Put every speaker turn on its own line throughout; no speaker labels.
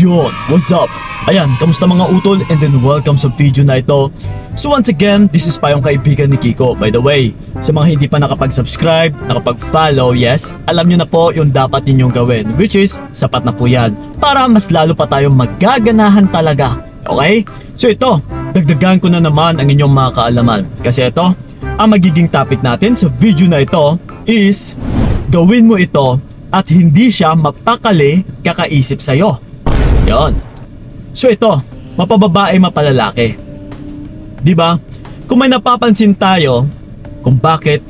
Yun, what's up? Ayan, kamusta mga utol, and then welcome sa video na ito. So once again, this is pa yung kaibigan ni Kiko. By the way, sa mga hindi pa nakapag-subscribe, nakapag-follow, yes, alam nyo na po yung dapat ninyong gawin, which is sapat na po yan para mas lalo pa tayong magaganahan talaga. Okay? So ito, dagdagan ko na naman ang inyong mga kaalaman. Kasi ito, ang magiging topic natin sa video na ito is gawin mo ito at hindi siya mapakali kakaisip sa'yo. Yon. So ito, mapababae mapalalaki. Diba? Kung may napapansin tayo kung bakit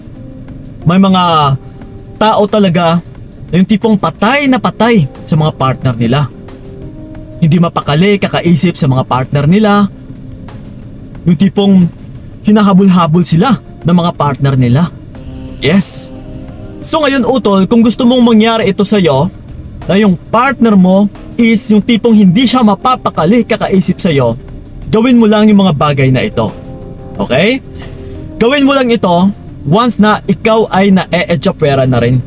may mga tao talaga na yung tipong patay na patay sa mga partner nila. Hindi mapakali kakaisip sa mga partner nila. Yung tipong hinahabol-habol sila ng mga partner nila. Yes. So ngayon utol, kung gusto mong mangyari ito sa'yo, na yung partner mo is yung tipong hindi siya mapapakali kakaisip sa'yo, gawin mo lang yung mga bagay na ito. Okay? Gawin mo lang ito once na ikaw ay na-e-echapwera na rin.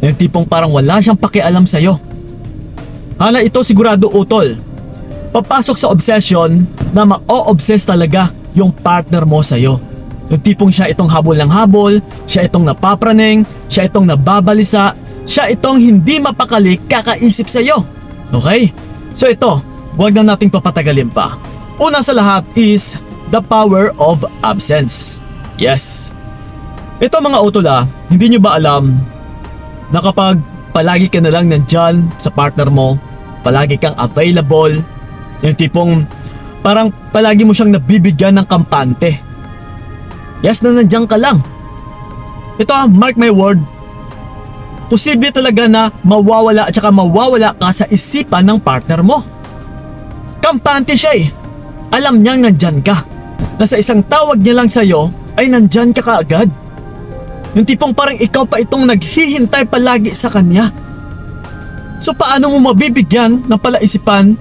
Yung tipong parang wala siyang pakialam sa'yo. Hala, ito sigurado utol. Papasok sa obsession na ma-o-obsess talaga yung partner mo sa'yo. Yung tipong siya itong habol ng habol, siya itong napapraneng, siya itong nababalisa, siya itong hindi mapakali kakaisip sa'yo. Okay? So ito, huwag na nating papatagalin pa. Una sa lahat is the power of absence. Yes. Ito mga utol, hindi nyo ba alam na kapag palagi ka na lang nandyan sa partner mo, palagi kang available, yung tipong parang palagi mo siyang nabibigyan ng kampante. Yes, na nandiyan ka lang. Ito, mark my word, posible talaga na mawawala at saka mawawala ka sa isipan ng partner mo. Kampante siya eh. Alam niyang nandyan ka. Nasa isang tawag niya lang sa'yo ay nandyan ka kaagad. Yung tipong parang ikaw pa itong naghihintay palagi sa kanya. So paano mo mabibigyan ng palaisipan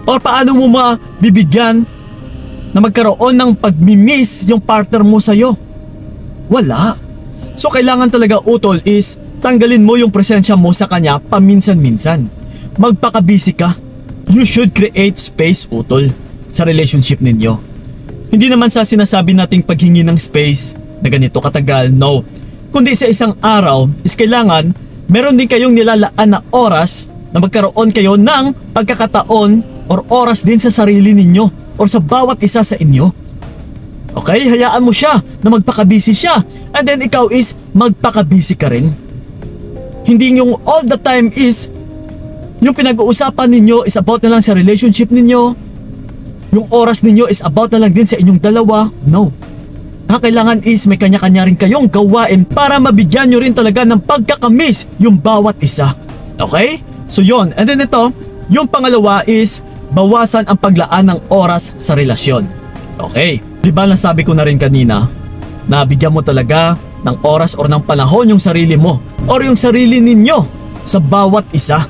or paano mo mabibigyan na magkaroon ng pagmimiss yung partner mo sa'yo? Wala. So kailangan talaga utol is tanggalin mo yung presensya mo sa kanya paminsan-minsan. Magpaka-busy ka. You should create space utol sa relationship ninyo. Hindi naman sa sinasabi nating paghingi ng space na ganito katagal, no. Kundi sa isang araw is kailangan meron din kayong nilalaan na oras na magkaroon kayo ng pagkakataon or oras din sa sarili ninyo or sa bawat isa sa inyo. Okay? Hayaan mo siya na magpaka-busy siya and then ikaw is magpaka-busy ka rin. Hindi yung all the time is yung pinag-uusapan ninyo is about na lang sa relationship ninyo. Yung oras ninyo is about na lang din sa inyong dalawa. No. Kailangan is may kanya-kanya rin kayong gawain para mabigyan nyo rin talaga ng pagkakamiss yung bawat isa. Okay? So yon. And then ito, yung pangalawa is bawasan ang paglaan ng oras sa relasyon. Okay? Diba nasabi ko na rin kanina na bigyan mo talaga ng oras or ng panahon yung sarili mo or yung sarili ninyo sa bawat isa.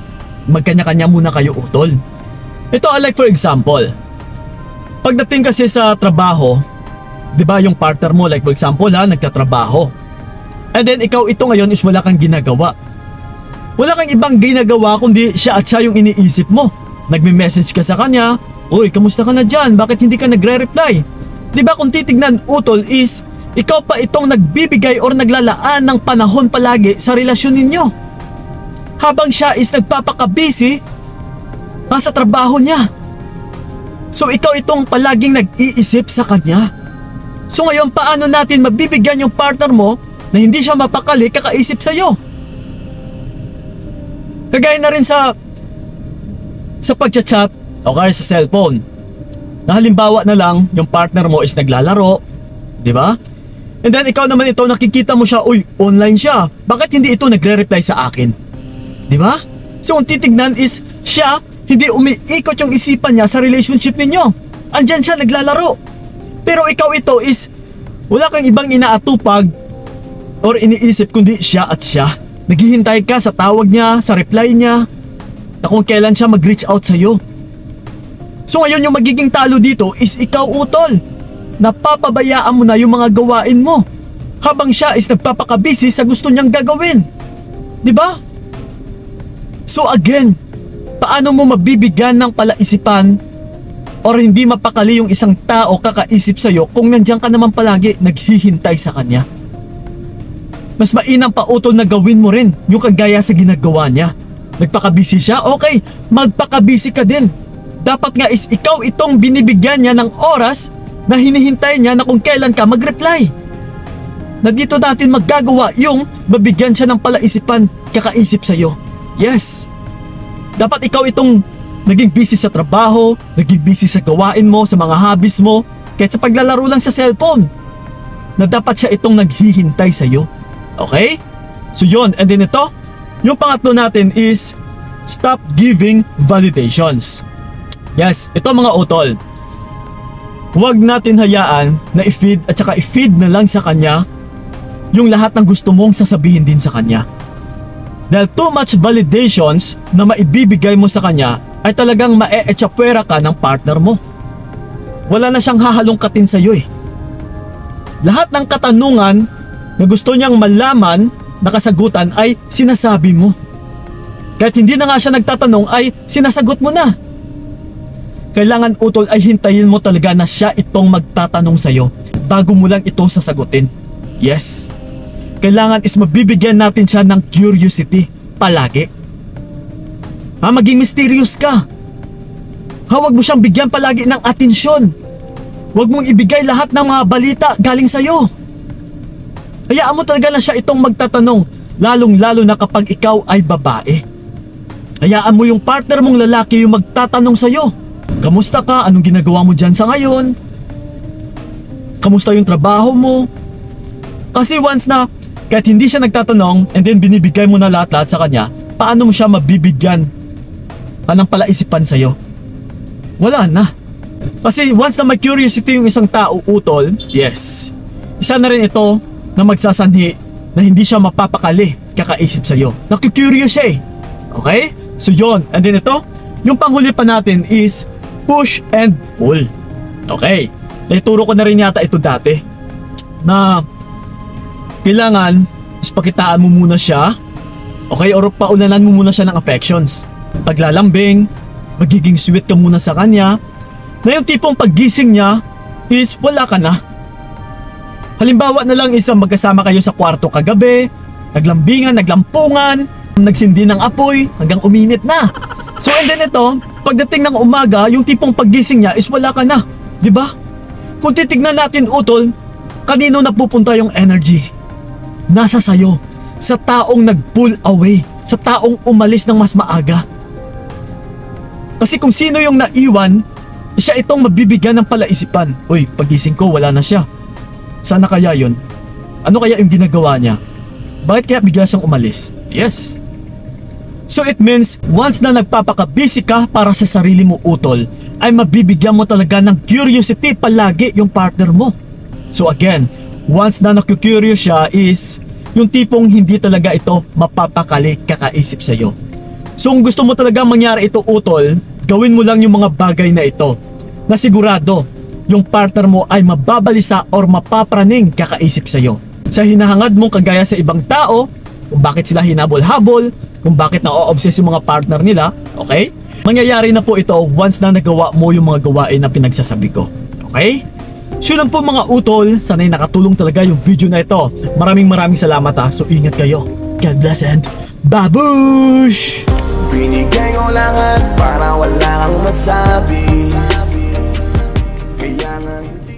Magkanya-kanya muna kayo utol. Ito like for example, pagdating kasi sa trabaho, diba yung partner mo like for example nagtatrabaho, and then ikaw ito ngayon is wala kang ginagawa. Wala kang ibang ginagawa kundi siya at siya yung iniisip mo. Nagme-message ka sa kanya, uy kamusta ka na dyan, bakit hindi ka nagre-reply? Diba kung titignan utol is ikaw pa itong nagbibigay or naglalaan ng panahon palagi sa relasyon ninyo. Habang siya is nagpapaka-busy sa trabaho niya. So ikaw itong palaging nag-iisip sa kanya. So ngayon paano natin mabibigyan yung partner mo na hindi siya mapakali kakaisip sa'yo? Kagaya na rin sa pagchat-chat o kaya sa cellphone. Na halimbawa na lang yung partner mo is naglalaro, di ba? And then ikaw naman ito nakikita mo siya, uy online siya, bakit hindi ito nagre-reply sa akin? Di ba? So kung titignan is siya hindi umiikot yung isipan niya sa relationship ninyo. Andyan siya naglalaro. Pero ikaw ito is wala kang ibang inaatupag or iniisip kundi siya at siya. Naghihintay ka sa tawag niya, sa reply niya, na kung kailan siya mag-reach out sa'yo. So ngayon yung magiging talo dito is ikaw utol. Napapabayaan mo na yung mga gawain mo habang siya is nagpapaka-busy sa gusto niyang gagawin. Diba? So again, Paano mo mabibigyan ng palaisipan or hindi mapakali yung isang tao kakaisip sa'yo kung nandiyan ka naman palagi naghihintay sa kanya? Mas mainam pa utol na gawin mo rin yung kagaya sa ginagawa niya. Nagpakabisi siya? Okay, magpakabisi ka din. Dapat nga is ikaw itong binibigyan niya ng oras na hinihintay niya na kung kailan ka mag-reply. Na dito natin maggagawa yung mabigyan siya ng palaisipan kakaisip sa'yo. Yes. Dapat ikaw itong naging busy sa trabaho, naging busy sa gawain mo, sa mga hobbies mo, kahit sa paglalaro lang sa cellphone. Na dapat siya itong naghihintay sa'yo. Okay? So yun, and then ito, yung pangatlo natin is stop giving validations. Yes, ito mga utol. Huwag natin hayaan na i-feed at saka i-feed na lang sa kanya yung lahat ng gusto mong sasabihin din sa kanya. Dahil too much validations na maibibigay mo sa kanya ay talagang mae-echapwera ka ng partner mo. Wala na siyang hahalongkatin sa iyo eh. Lahat ng katanungan na gusto niyang malaman na kasagutan ay sinasabi mo. Kahit hindi na nga siya nagtatanong ay sinasagot mo na. Kailangan utol ay hintayin mo talaga na siya itong magtatanong sa'yo bago mo lang ito sasagutin. Yes. Kailangan is mabibigyan natin siya ng curiosity palagi. Maging mysterious ka. Huwag mo siyang bigyan palagi ng atensyon. Huwag mong ibigay lahat ng mga balita galing sa'yo. Hayaan mo talaga na siya itong magtatanong, lalong-lalo na kapag ikaw ay babae. Hayaan mo yung partner mong lalaki yung magtatanong sa'yo. Kamusta ka? Anong ginagawa mo dyan sa ngayon? Kamusta yung trabaho mo? Kasi once na kahit hindi siya nagtatanong and then binibigay mo na lahat-lahat sa kanya, paano mo siya mabibigyan ng palaisipan sa'yo? Wala na. Kasi once na may curiosity yung isang tao utol, yes, isa na rin ito na magsasanhi na hindi siya mapapakali kakaisip sa'yo. Naku-curious siya eh. Okay? So yon. And then ito, yung panghuli pa natin is push and pull. Okay? Naituro ko na rin yata ito dati na kailangan is pakitaan mo muna siya. Okay? Or paulanan mo muna siya ng affections. Paglalambing, magiging sweet ka muna sa kanya, na yung tipong paggising niya is wala ka na. Halimbawa na lang isang magkasama kayo sa kwarto kagabi, naglambingan, naglampungan, nagsindi ng apoy hanggang uminit na. So and then ito, pagdating ng umaga, yung tipong paggising niya is wala ka na. Diba? Kung titignan natin utol, kanino napupunta yung energy? Nasa sayo, sa taong nag-pull away, sa taong umalis ng mas maaga. Kasi kung sino yung naiwan, siya itong mabibigyan ng palaisipan. Uy, pagising ko wala na siya. Sana kaya yun? Ano kaya yung ginagawa niya? Bakit kaya bigla siyang umalis? Yes. So it means, once na nagpapakabisi ka para sa sarili mo utol, ay mabibigyan mo talaga ng curiosity palagi yung partner mo. So again, once na naku-curious siya is, yung tipong hindi talaga ito mapapakali kakaisip sa'yo. So kung gusto mo talaga mangyari ito utol, gawin mo lang yung mga bagay na ito, na sigurado, yung partner mo ay mababalisa or mapapraning kakaisip sa'yo. Sa hinahangad mong kagaya sa ibang tao, kung bakit sila hinabol-habol, kung bakit na-o-obsess yung mga partner nila, okay? Mangyayari na po ito once na nagawa mo yung mga gawain na pinagsasabi ko. Okay? So yun lang po mga utol, sana'y nakatulong talaga yung video na ito. Maraming salamat ha, so ingat kayo. God bless and babush!
Binigay ko lahat para wala kang masabi. Kaya nga hindi